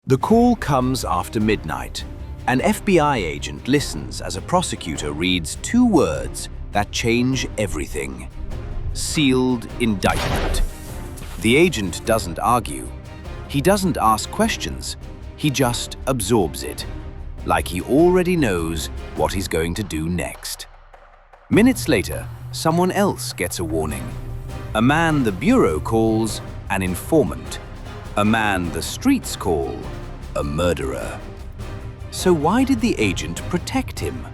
The call comes after midnight. An FBI agent listens as a prosecutor reads two words that change everything. Sealed indictment. The agent doesn't argue. He doesn't ask questions. He just absorbs it, like he already knows what he's going to do next. Minutes later, someone else gets a warning. A man the Bureau calls an informant. A man the streets call a murderer. So why did the agent protect him?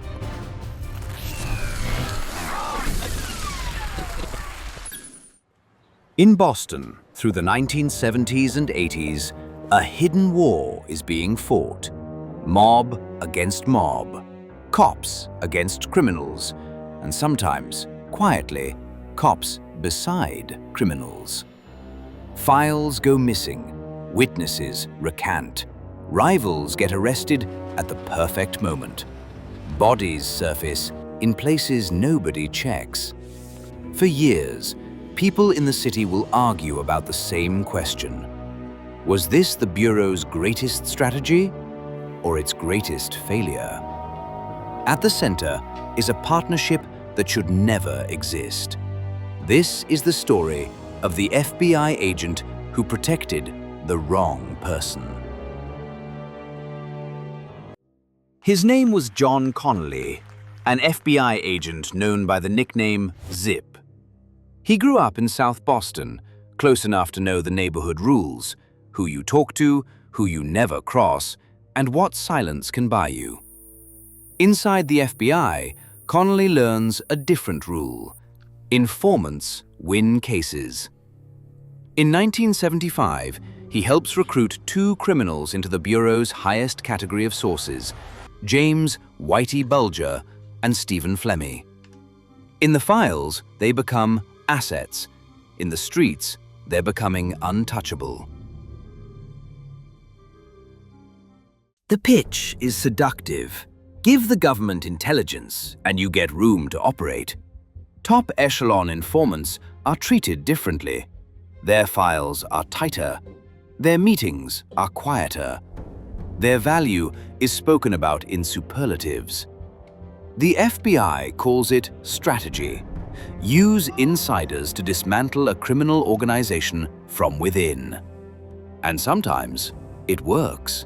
In Boston, through the 1970s and 80s, a hidden war is being fought. Mob against mob. Cops against criminals. And sometimes, quietly, cops beside criminals. Files go missing. Witnesses recant. Rivals get arrested at the perfect moment. Bodies surface in places nobody checks. For years, people in the city will argue about the same question. Was this the Bureau's greatest strategy or its greatest failure? At the center is a partnership that should never exist. This is the story of the FBI agent who protected the wrong person. His name was John Connolly, an FBI agent known by the nickname Zip. He grew up in South Boston, close enough to know the neighborhood rules, who you talk to, who you never cross, and what silence can buy you. Inside the FBI, Connolly learns a different rule. Informants win cases. In 1975, he helps recruit two criminals into the Bureau's highest category of sources, James Whitey Bulger and Stephen Flemmi. In the files, they become assets. In the streets, they're becoming untouchable. The pitch is seductive. Give the government intelligence, and you get room to operate. Top echelon informants are treated differently. Their files are tighter. Their meetings are quieter. Their value is spoken about in superlatives. The FBI calls it strategy. Use insiders to dismantle a criminal organization from within. And sometimes it works.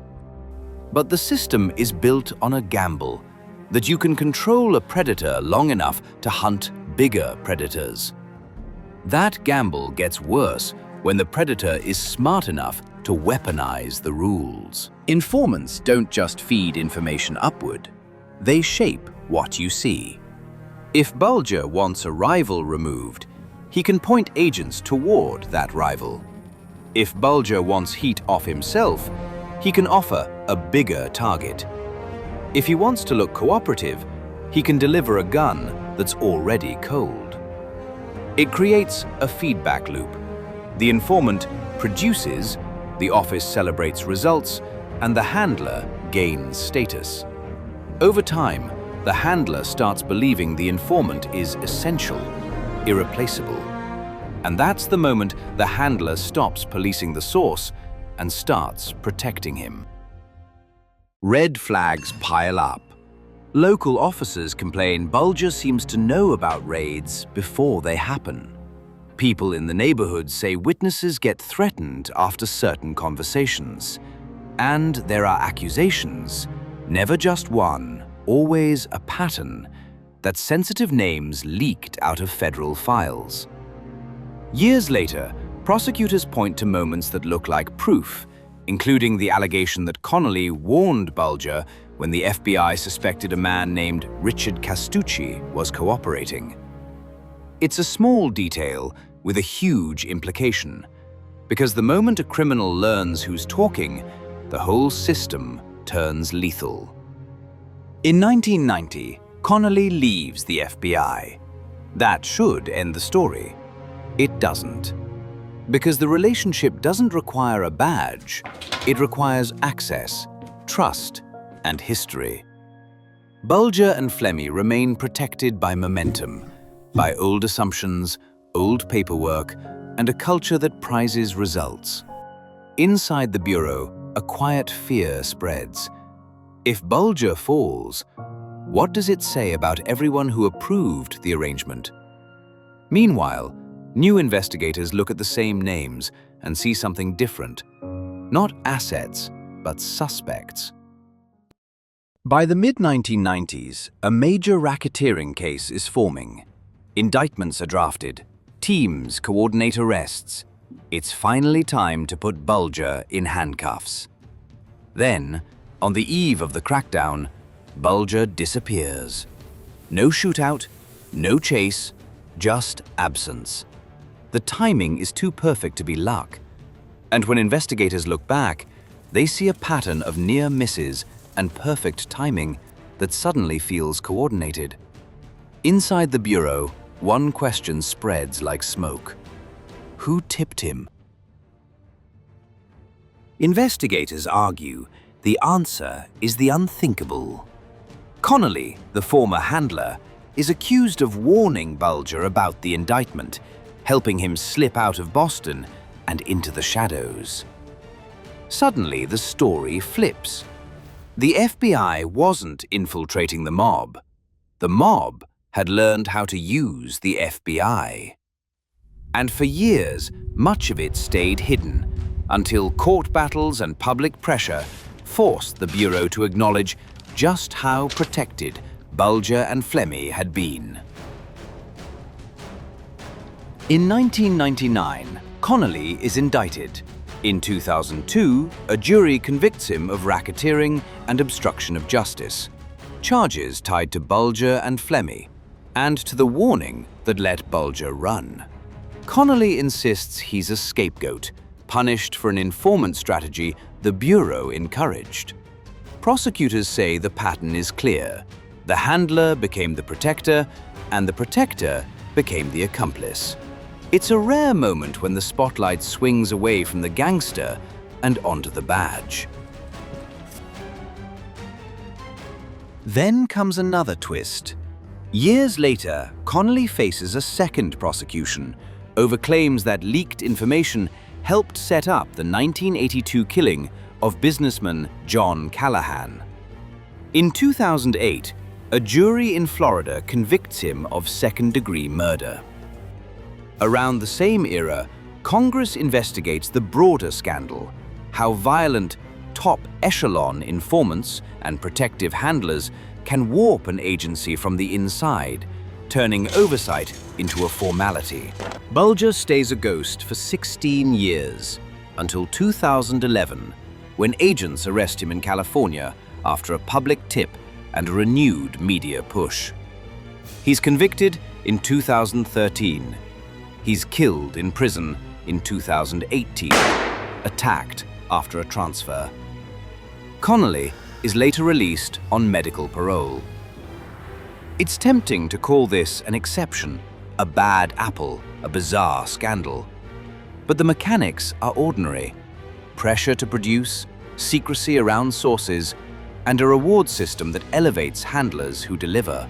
But the system is built on a gamble that you can control a predator long enough to hunt bigger predators. That gamble gets worse when the predator is smart enough to weaponize the rules. Informants don't just feed information upward. They shape what you see. If Bulger wants a rival removed, he can point agents toward that rival. If Bulger wants heat off himself, he can offer a bigger target. If he wants to look cooperative, he can deliver a gun that's already cold. It creates a feedback loop. The informant produces, the office celebrates results, and the handler gains status. Over time, the handler starts believing the informant is essential, irreplaceable. And that's the moment the handler stops policing the source and starts protecting him. Red flags pile up. Local officers complain Bulger seems to know about raids before they happen. People in the neighborhood say witnesses get threatened after certain conversations. And there are accusations, never just one, always a pattern, that sensitive names leaked out of federal files. Years later, prosecutors point to moments that look like proof, including the allegation that Connolly warned Bulger when the FBI suspected a man named Richard Castucci was cooperating. It's a small detail with a huge implication, because the moment a criminal learns who's talking, the whole system turns lethal. In 1990, Connolly leaves the FBI. That should end the story. It doesn't. Because the relationship doesn't require a badge, it requires access, trust, and history. Bulger and Flemmi remain protected by momentum, by old assumptions, old paperwork, and a culture that prizes results. Inside the Bureau, a quiet fear spreads. If Bulger falls, what does it say about everyone who approved the arrangement? Meanwhile, new investigators look at the same names and see something different. Not assets, but suspects. By the mid-1990s, a major racketeering case is forming. Indictments are drafted. Teams coordinate arrests. It's finally time to put Bulger in handcuffs. Then, on the eve of the crackdown, Bulger disappears. No shootout, no chase, just absence. The timing is too perfect to be luck. And when investigators look back, they see a pattern of near misses and perfect timing that suddenly feels coordinated. Inside the bureau, one question spreads like smoke. Who tipped him? Investigators argue the answer is the unthinkable. Connolly, the former handler, is accused of warning Bulger about the indictment, helping him slip out of Boston and into the shadows. Suddenly, the story flips. The FBI wasn't infiltrating the mob. The mob had learned how to use the FBI. And for years, much of it stayed hidden, until court battles and public pressure forced the Bureau to acknowledge just how protected Bulger and Flemmi had been. In 1999, Connolly is indicted. In 2002, a jury convicts him of racketeering and obstruction of justice, charges tied to Bulger and Flemmi, and to the warning that let Bulger run. Connolly insists he's a scapegoat, punished for an informant strategy the Bureau encouraged. Prosecutors say the pattern is clear. The handler became the protector, and the protector became the accomplice. It's a rare moment when the spotlight swings away from the gangster and onto the badge. Then comes another twist. Years later, Connolly faces a second prosecution over claims that leaked information helped set up the 1982 killing of businessman John Callahan. In 2008, a jury in Florida convicts him of second-degree murder. Around the same era, Congress investigates the broader scandal, how violent top-echelon informants and protective handlers can warp an agency from the inside, turning oversight into a formality. Bulger stays a ghost for 16 years, until 2011, when agents arrest him in California after a public tip and a renewed media push. He's convicted in 2013. He's killed in prison in 2018, attacked after a transfer. Connolly is later released on medical parole. It's tempting to call this an exception, a bad apple, a bizarre scandal. But the mechanics are ordinary. Pressure to produce, secrecy around sources, and a reward system that elevates handlers who deliver.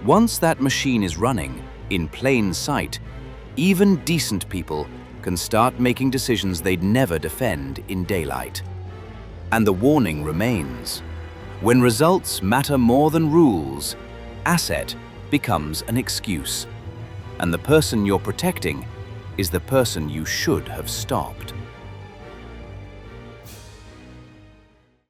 Once that machine is running, in plain sight, even decent people can start making decisions they'd never defend in daylight. And the warning remains. When results matter more than rules, asset becomes an excuse. And the person you're protecting is the person you should have stopped.